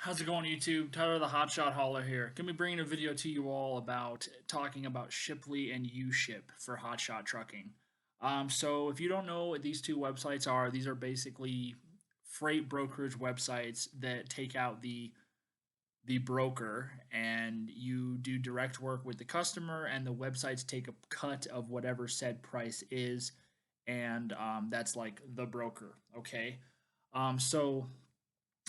How's it going, YouTube? Tyler the Hotshot Hauler here. Gonna be bringing a video to you all about talking about Shipley and Uship for Hotshot trucking. So if you don't know what these two websites are, these are basically freight brokerage websites that take out the broker and you do direct work with the customer, and the websites take a cut of whatever said price is, and that's like the broker. Okay. So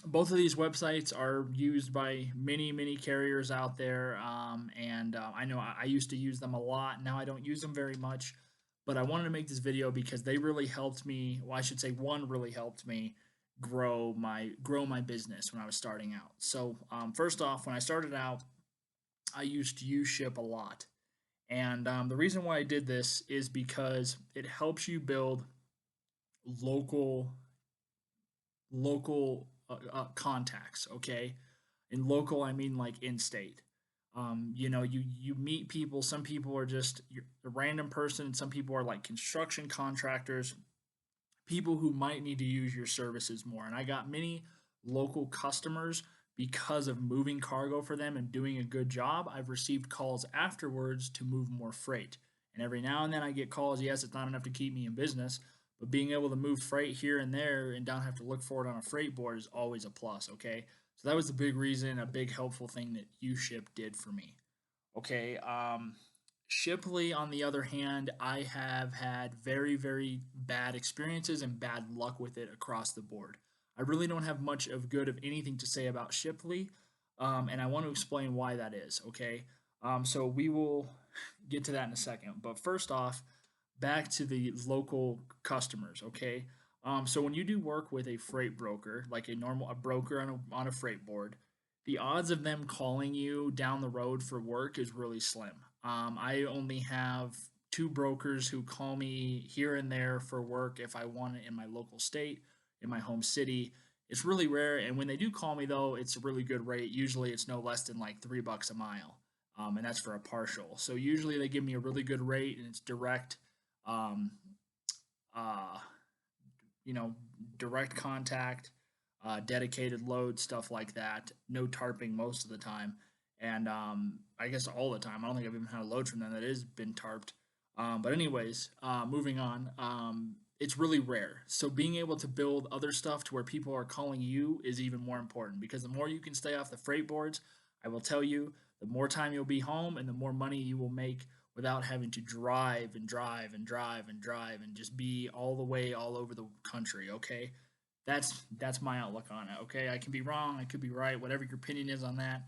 both of these websites are used by many carriers out there, and I know I used to use them a lot. Now I don't use them very much, but I wanted to make this video because they really helped me. Well, I should say one really helped me grow my business when I was starting out. So first off, when I started out, I used Uship a lot, and the reason why I did this is because it helps you build local contacts. Okay, in local I mean like in state. You meet people. Some people are just a random person. Some people are like construction contractors, people who might need to use your services more. And I got many local customers because of moving cargo for them and doing a good job. I've received calls afterwards to move more freight. And every now and then I get calls. Yes, it's not enough to keep me in business, but being able to move freight here and there and don't have to look for it on a freight board is always a plus. Okay. So that was the big reason, a big helpful thing that Uship did for me. Okay. Shipley, on the other hand, I have had very bad experiences and bad luck with it across the board. I really don't have much of good of anything to say about Shipley, and I want to explain why that is. Okay, so we will get to that in a second. But first off, back to the local customers. Okay, so when you do work with a freight broker, like a broker on a freight board, the odds of them calling you down the road for work is really slim. I only have two brokers who call me here and there for work if I want it in my local state, in my home city. It's really rare, and when they do call me though, it's a really good rate. Usually, it's no less than like $3 a mile, and that's for a partial. So usually, they give me a really good rate, and it's direct, um, uh, you know, direct contact, dedicated load, stuff like that. No tarping most of the time, and I guess all the time. I don't think I've even had a load from them that has been tarped. But anyways, moving on. It's really rare. So being able to build other stuff to where people are calling you is even more important, because the more you can stay off the freight boards, I will tell you, the more time you'll be home and the more money you will make without having to drive and just be all the way all over the country. Okay, that's my outlook on it. Okay, I can be wrong, I could be right, whatever your opinion is on that.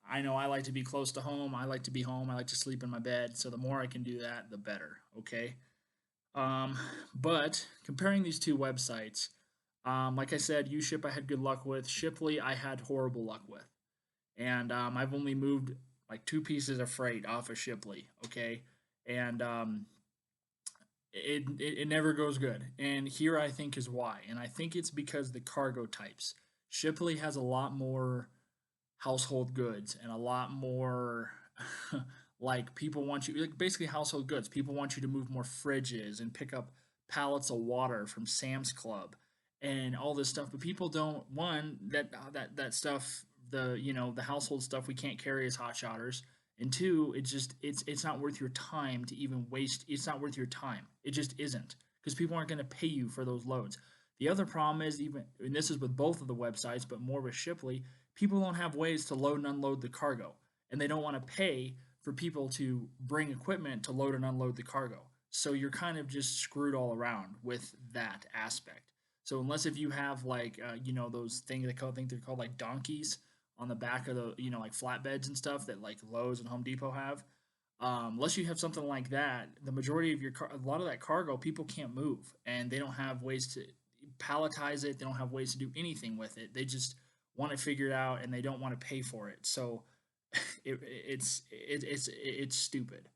I know I like to be close to home. I like to be home. I like to sleep in my bed. So the more I can do that, the better. Okay. Um, but comparing these two websites, like I said, Uship I had good luck with. Shipley I had horrible luck with, and I've only moved like two pieces of freight off of Shipley. Okay, and it never goes good. And here I think is why. And I think it's because the cargo types. Shipley has a lot more household goods and a lot more like people want you, like basically household goods. People want you to move more fridges and pick up pallets of water from Sam's Club and all this stuff. But people don't, one, that stuff, the household stuff we can't carry as hot shotters. And two, it's not worth your time to even waste. It's not worth your time. It just isn't, because people aren't going to pay you for those loads. The other problem is, even, and this is with both of the websites, but more with Shipley, people don't have ways to load and unload the cargo, and they don't want to pay for people to bring equipment to load and unload the cargo. So you're kind of just screwed all around with that aspect. So unless if you have like those things think they're called like donkeys on the back of the like flatbeds and stuff that like Lowe's and Home Depot have, unless you have something like that, the majority of a lot of that cargo people can't move, and they don't have ways to palletize it. They don't have ways to do anything with it. They just want it figured out, and they don't want to pay for it. So it's stupid.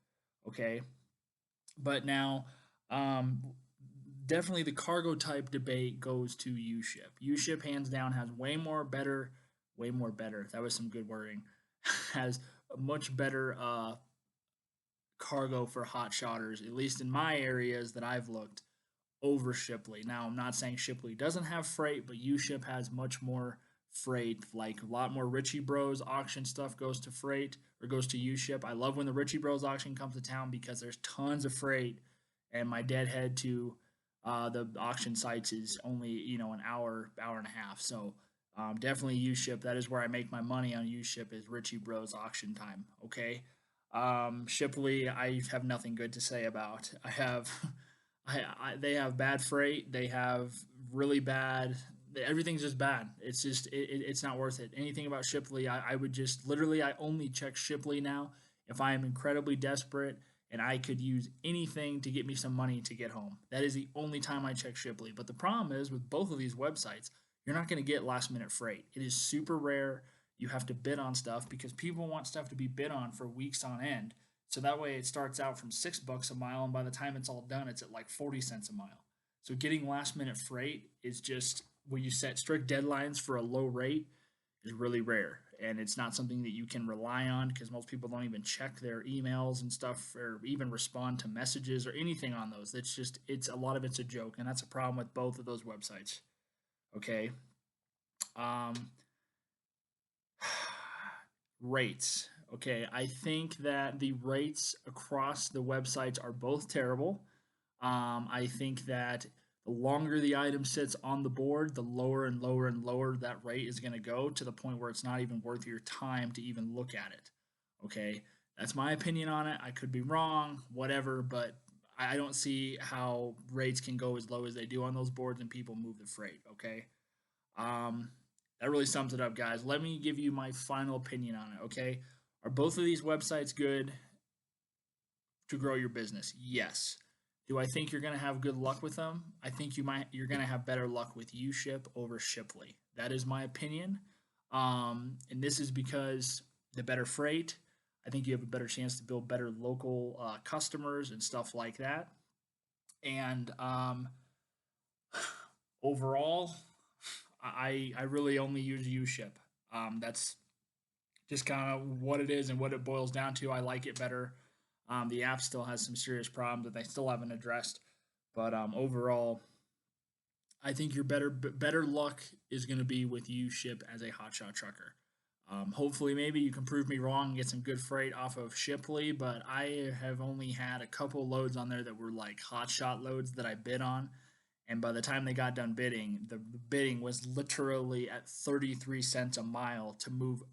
Okay, but now, um, definitely the cargo type debate goes to Uship. Uship hands down has way more better. That was some good wording. Has a much better cargo for hot shotters, at least in my areas that I've looked, over Shipley. Now, I'm not saying Shipley doesn't have freight, but Uship has much more freight. Like a lot more Richie Bros auction stuff goes to freight or goes to Uship. I love when the Richie Bros auction comes to town because there's tons of freight, and my deadhead to the auction sites is only an hour and a half. So definitely Uship. That is where I make my money on Uship is Richie Bros auction time. Okay. Shipley, I have nothing good to say about. I have, they have bad freight. They have really bad. Everything's just bad. It's just it's not worth it. Anything about Shipley, I would just literally I only check Shipley now if I am incredibly desperate and I could use anything to get me some money to get home. That is the only time I check Shipley. But the problem is with both of these websites, you're not going to get last minute freight. It is super rare. You have to bid on stuff because people want stuff to be bid on for weeks on end. So that way it starts out from $6 a mile, and by the time it's all done, it's at like 40 cents a mile. So getting last minute freight is just when you set strict deadlines for a low rate is really rare, and it's not something that you can rely on because most people don't even check their emails and stuff or even respond to messages or anything on those. It's a lot of it's a joke, and that's a problem with both of those websites. Okay. Um, rates. Okay, I think that the rates across the websites are both terrible. I think that the longer the item sits on the board, the lower and lower and lower that rate is going to go to the point where it's not even worth your time to even look at it. Okay, that's my opinion on it. I could be wrong, whatever, but I don't see how rates can go as low as they do on those boards and people move the freight. Okay, um, that really sums it up, guys. Let me give you my final opinion on it. Okay, are both of these websites good to grow your business? Yes. Do I think you're going to have good luck with them? I think you're going to have better luck with Uship over Shipley. That is my opinion. And this is because the better freight, I think you have a better chance to build better local customers and stuff like that. And overall, I really only use Uship. That's just kind of what it is and what it boils down to. I like it better. The app still has some serious problems that they still haven't addressed, but overall, I think your better luck is going to be with Uship as a hotshot trucker. Hopefully, maybe you can prove me wrong and get some good freight off of Shipley, but I have only had a couple loads on there that were like hotshot loads that I bid on, and by the time they got done bidding, the bidding was literally at 33 cents a mile to move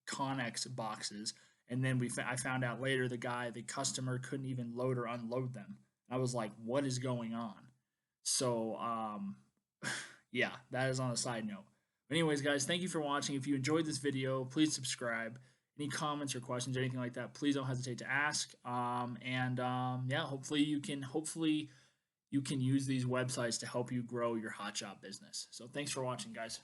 Connex boxes. And then I found out later the customer couldn't even load or unload them. I was like, what is going on? So yeah, that is on a side note. But anyways, guys, thank you for watching. If you enjoyed this video, please subscribe. Any comments or questions or anything like that, please don't hesitate to ask. Yeah, hopefully you can use these websites to help you grow your hotshot business. So thanks for watching, guys.